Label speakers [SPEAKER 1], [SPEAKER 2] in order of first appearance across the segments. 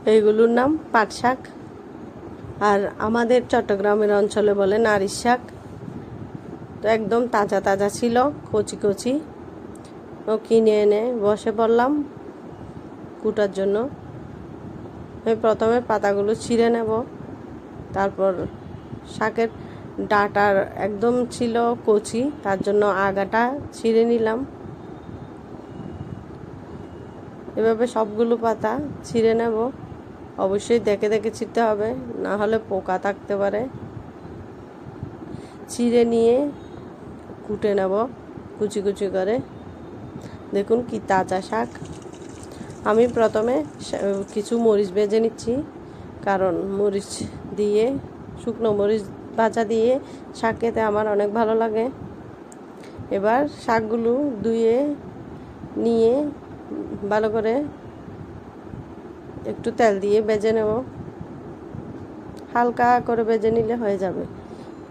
[SPEAKER 1] এইগুলোর নাম পাট শাক, আর আমাদের চট্টগ্রামের অঞ্চলে বলে নারিশ শাক। তো একদম তাজা তাজা ছিল, কচি কচি। ও কিনে এনে বসে পড়লাম কুটার জন্য। আমি প্রথমে পাতাগুলো ছিঁড়ে নেব, তারপর শাকের ডাঁটার একদম ছিল কচি, তার জন্য আগাটা ছিঁড়ে নিলাম। এভাবে সবগুলো পাতা ছিঁড়ে নেব। অবশ্যই দেখে দেখে ছিঁড়তে হবে, না হলে পোকা থাকতে পারে। ছিঁড়ে নিয়ে কুটে নেব কুচি কুচি করে। দেখুন কি তাজা শাক। আমি প্রথমে কিছু মরিচ ভেজে নিচ্ছি, কারণ মরিচ দিয়ে, শুকনো মরিচ ভাজা দিয়ে শাক খেতে আমার অনেক ভালো লাগে। এবার শাকগুলো ধুয়ে নিয়ে ভালো করে একটু তেল দিয়ে ভেজে নেব। হালকা করে ভেজে নিলে হয়ে যাবে,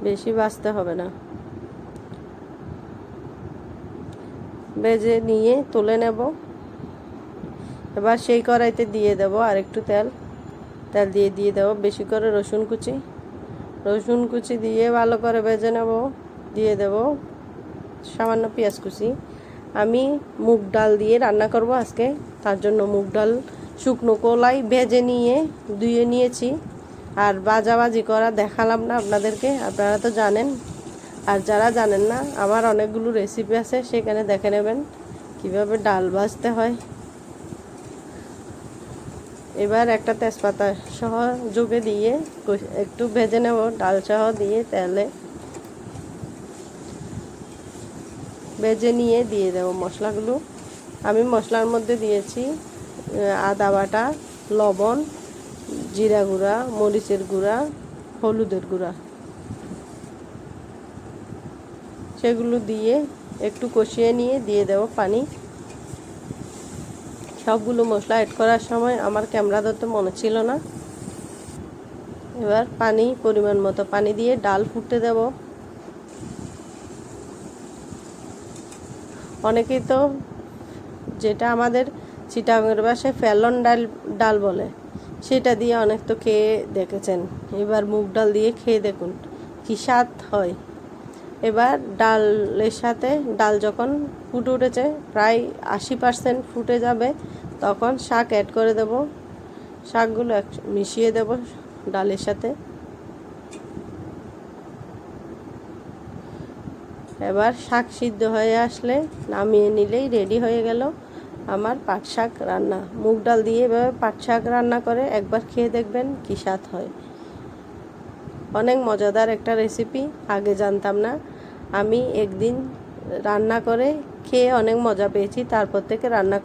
[SPEAKER 1] বেশি ভাজতে হবে না। ভেজে নিয়ে তুলে নেব। এবার সেই কড়াইতে দিয়ে দেব আর একটু তেল দিয়ে দেব বেশি করে রসুন কুচি দিয়ে ভালো করে ভেজে নেব। দিয়ে দেব সামান্য পেঁয়াজ কুচি। আমি মুগ ডাল দিয়ে রান্না করব আজকে, তার জন্য মুগ ডাল শুকনো কলাই ভেজে নিয়ে ধুয়ে নিয়েছি। আর ভাজাভাজি করা দেখালাম না আপনাদেরকে, আপনারা তো জানেন। আর যারা জানেন না, আমার অনেকগুলো রেসিপি আছে, সেখানে দেখে নেবেন কিভাবে ডাল ভাজতে হয়। এবার একটা তেজপাতা সহ যোগে দিয়ে একটু ভেজে নেব, ডাল সহ দিয়ে তেলে ভেজে নিয়ে দিয়ে দেব মশলাগুলো। আমি মশলার মধ্যে দিয়েছি আদা বাটা, লবণ, জিরা গুঁড়া, মরিচের গুঁড়া, হলুদের গুঁড়া। সেগুলো দিয়ে একটু কষিয়ে নিয়ে দিয়ে দেব পানি। সবগুলো মশলা অ্যাড করার সময় আমার ক্যামেরা ধরতে মনে ছিল না। এবার পানি পরিমাণ মতো পানি দিয়ে ডাল ফুটতে দেব। অনেকেই তো, যেটা আমাদের চিটাগাংয়ের ভাষায় ফেলন ডাল বলে, সেটা দিয়ে অনেক তো খেয়ে দেখেছেন। এবার মুগ ডাল দিয়ে খেয়ে দেখুন কি স্বাদ হয়। এবার ডালের সাথে, ডাল যখন ফুটে উঠেছে, প্রায় 80% ফুটে যাবে, তখন শাক অ্যাড করে দেব। শাকগুলো মিশিয়ে দেব ডালের সাথে। এবার শাক সিদ্ধ হয়ে আসলে নামিয়ে নিলেই রেডি হয়ে গেল আমার পাট শাক রান্না। মুগ ডাল দিয়ে এভাবে পাট শাক রান্না করে একবার খেয়ে দেখবেন কি স্বাদ হয়। অনেক মজাদার একটা রেসিপি, আগে জানতাম না। আমি একদিন রান্না করে খেয়ে অনেক মজা পেয়েছি, তারপর থেকে রান্না